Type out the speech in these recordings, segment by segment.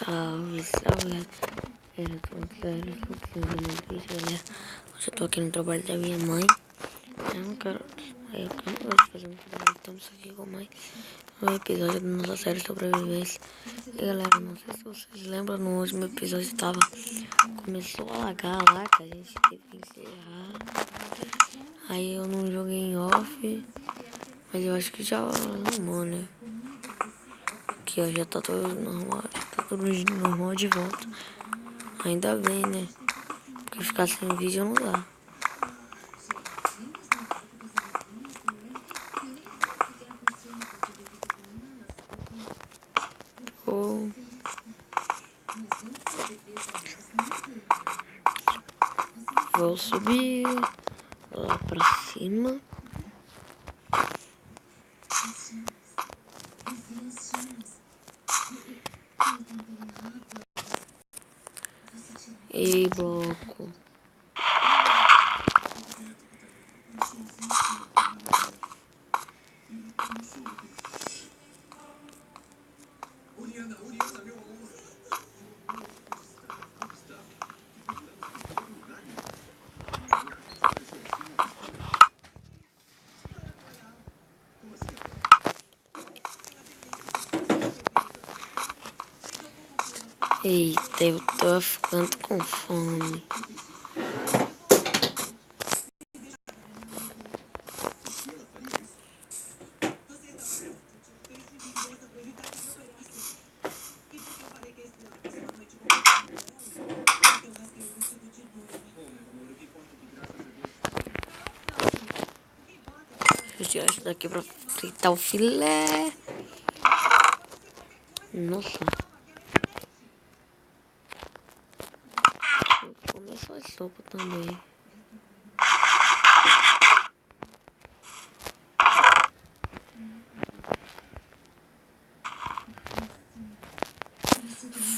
Salve, salve, galera, galera. Hoje eu tô aqui no trabalho da minha mãe. Eu não quero, eu não gosto de fazer muito trabalho, estamos aqui com mais um episódio da nossa série Sobrevivência. E galera, não sei se vocês lembram, no último episódio começou a alagar lá, que a gente teve que encerrar. Aí eu não joguei em off, mas eu acho que já arrumou, né? Aqui ó, já tá tudo normal, de volta. Ainda bem, né? Porque ficar sem vídeo não dá. Vou subir lá pra cima. E bloco. Eita, eu tô ficando com fome. Vou tirar isso daqui pra fritar o filé. Nossa. Vou comer só sopa também.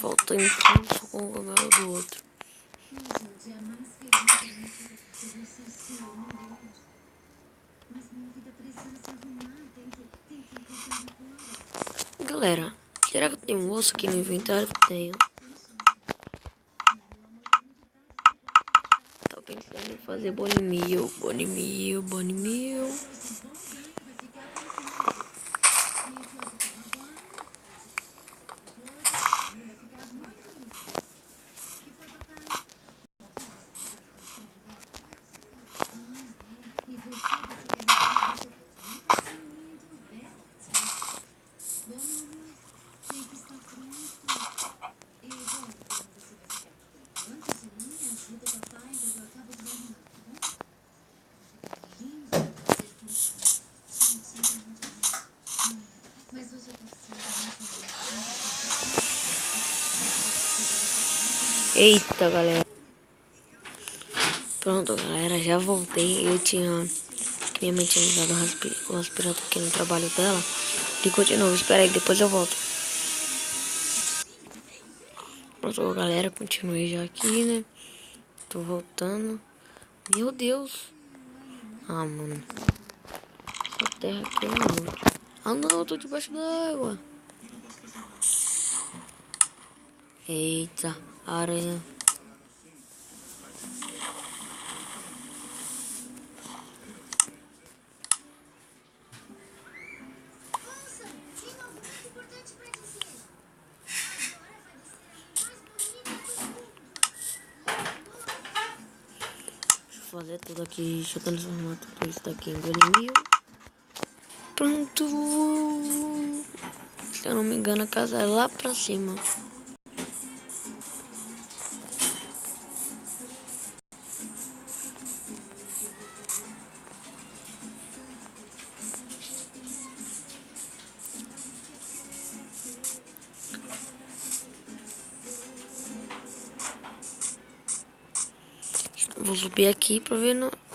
Falta impulso com o cogumelo do outro. Galera, será que eu tenho um osso aqui no inventário? Tenho. Tô pensando em fazer bone meal. Eita, galera. Pronto, galera, já voltei. Minha mãe tinha ligado o aspirador aqui no trabalho dela. Ligou de novo, espera aí, depois eu volto. Pronto, galera, continuei já aqui, né? Tô voltando. Meu Deus. Ah, mano. Essa terra aqui é inútil. Ah, não, eu tô debaixo d'água. Eita, aranha. Fazer tudo aqui, deixa eu transformar tudo isso daqui em bone. Pronto. Se eu não me engano, a casa é lá pra cima. Vou subir aqui pra ver,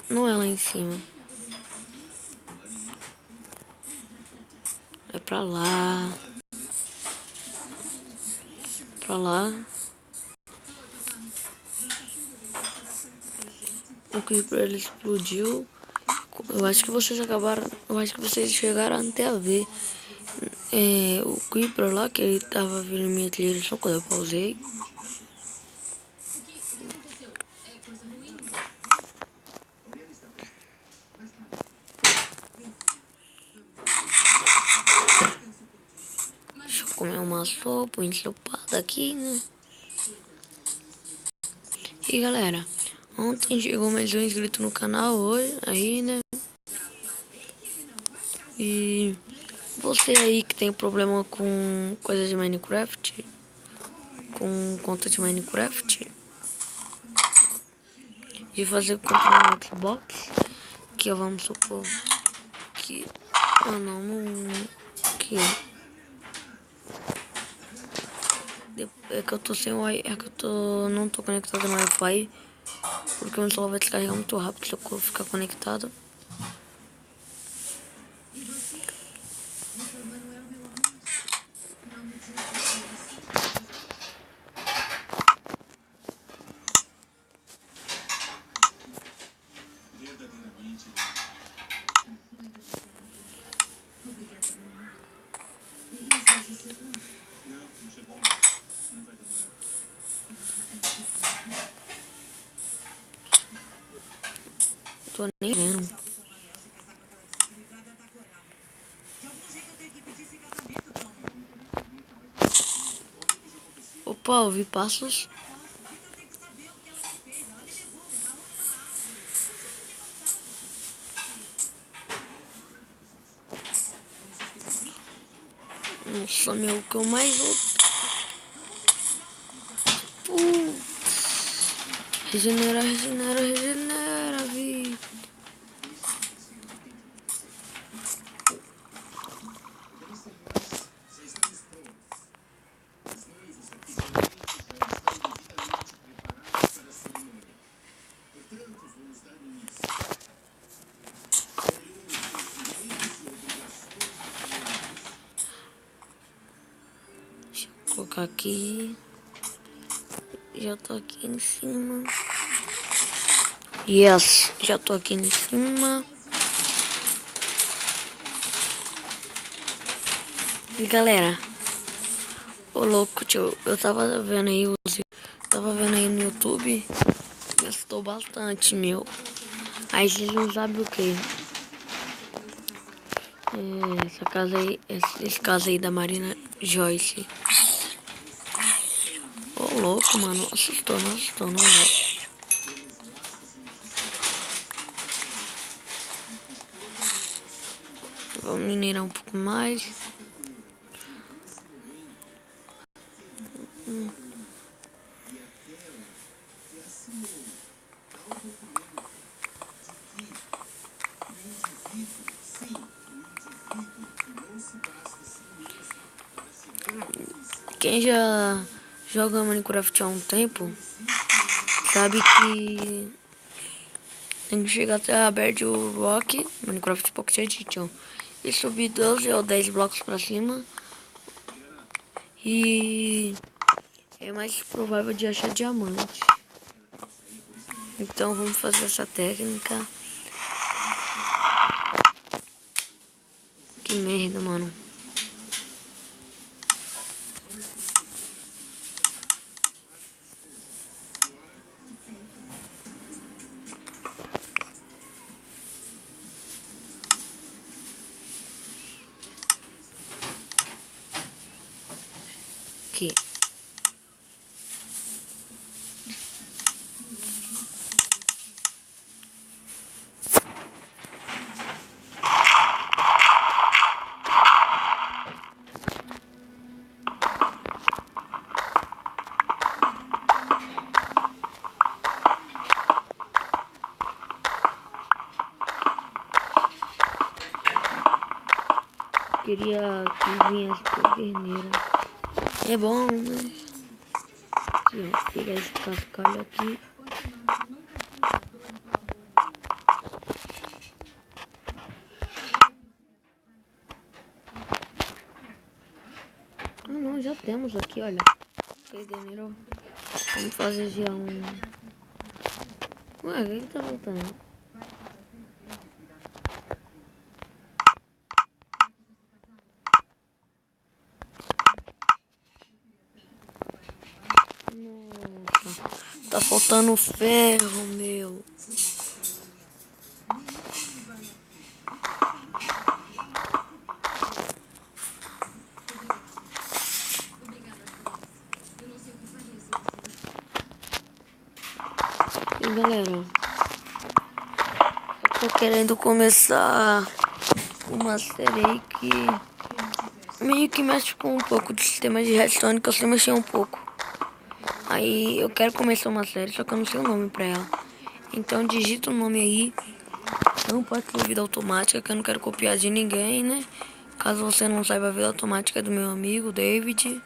não é lá em cima. É pra lá. Pra lá. O creeper ele explodiu. Eu acho que vocês chegaram até a ver. o Creeper lá, que ele tava vindo minha trilha só quando eu pausei. Deixa eu comer uma sopa ensopada aqui, né? E galera, ontem chegou mais um inscrito no canal hoje, aí, né? E você aí que tem problema com coisas de Minecraft, com conta de Minecraft, de fazer conta no Xbox, que vamos supor que... Ah não, que... É que eu tô sem Wi-Fi, é que não tô conectado no Wi-Fi, porque o meu celular vai descarregar muito rápido se eu ficar conectado. Tô nem vendo. Opa, ouvi passos. Nossa, meu, o que eu mais ouço. Regenera, regenera, regenera, vi. Deixa eu colocar aqui. Já tô aqui em cima. Yes, já tô aqui em cima. E galera, ô louco, tio, eu tava vendo aí no YouTube, gastou bastante, meu. Aí vocês não sabem o que. Essa casa aí, esse caso aí da Marina Joyce. Ô louco, mano, assustou, não, velho. Vamos minerar um pouco mais. Quem já joga Minecraft há um tempo sabe que tem que chegar até a Bed Rock, Minecraft Pocket Edition, e subir 12 ou 10 blocos pra cima. E é mais provável de achar diamante. Então vamos fazer essa técnica. Que merda, mano. Aqui. Queria que viesse torneira. É bom, né? Aqui, ó, pegar esse cascalho aqui. Ah não, já temos aqui, olha. Peguei, vamos fazer já um... Ué, o que tá voltando? Nossa, tá faltando ferro, meu. E galera, eu tô querendo começar uma série aí que meio que mexe com um pouco de sistema de redstone, que eu sei mexer um pouco. Aí eu quero começar uma série, só que eu não sei o nome pra ela. Então digita o nome aí. Não pode ser vida automática, que eu não quero copiar de ninguém, né? Caso você não saiba, a vida automática é do meu amigo David.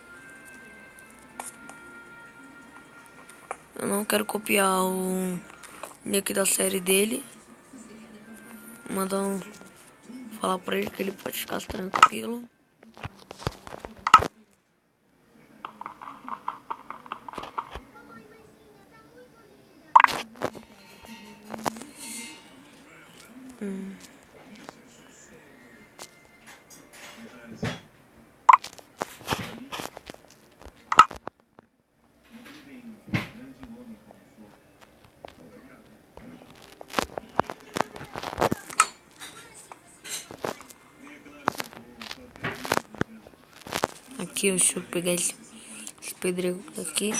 Eu não quero copiar o nick da série dele. Mandar falar pra ele que ele pode ficar tranquilo. Aqui, deixa eu pegar esse pedregulho aqui.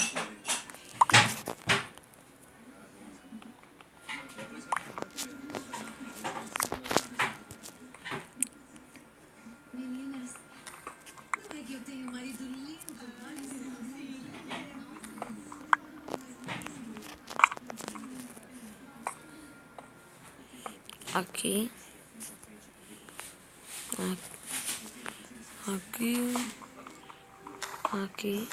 Aqui. Aqui. Aqui.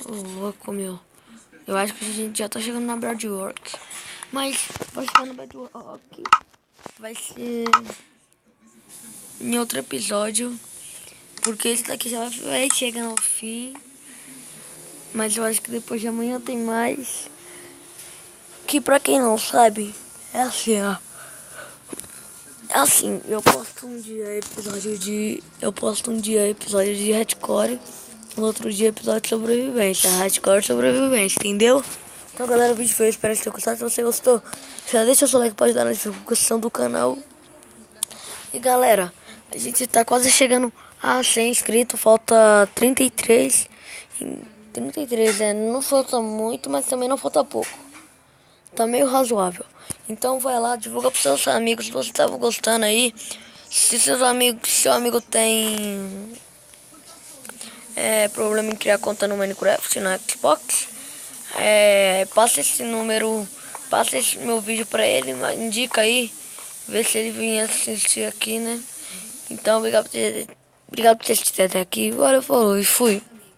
Ô, louco, meu. Eu acho que a gente já tá chegando na Broadworks. Mas, pra chegar na Broadworks, vai ser em outro episódio. Porque esse daqui já vai chegar ao fim. Mas eu acho que depois de amanhã tem mais. Que pra quem não sabe, é assim, ó. É assim, eu posto um dia episódio de. Eu posto um dia episódio de hardcore. No outro dia episódio de sobrevivência. Hardcore sobrevivência, entendeu? Então galera, o vídeo foi. Espero que tenham gostado. Se você gostou, já deixa o seu like, pode dar na divulgação do canal. E galera, a gente tá quase chegando a 100 inscritos. Falta 33. 33, não falta muito, mas também não falta pouco. Tá meio razoável. Então vai lá, divulga pros seus amigos se você tava gostando aí. Se seu amigo tem problema em criar conta no Minecraft, no Xbox, passa esse número, passa esse meu vídeo pra ele, indica aí, vê se ele vinha assistir aqui, né? Então obrigado por ter assistido até aqui. Valeu, falou e fui.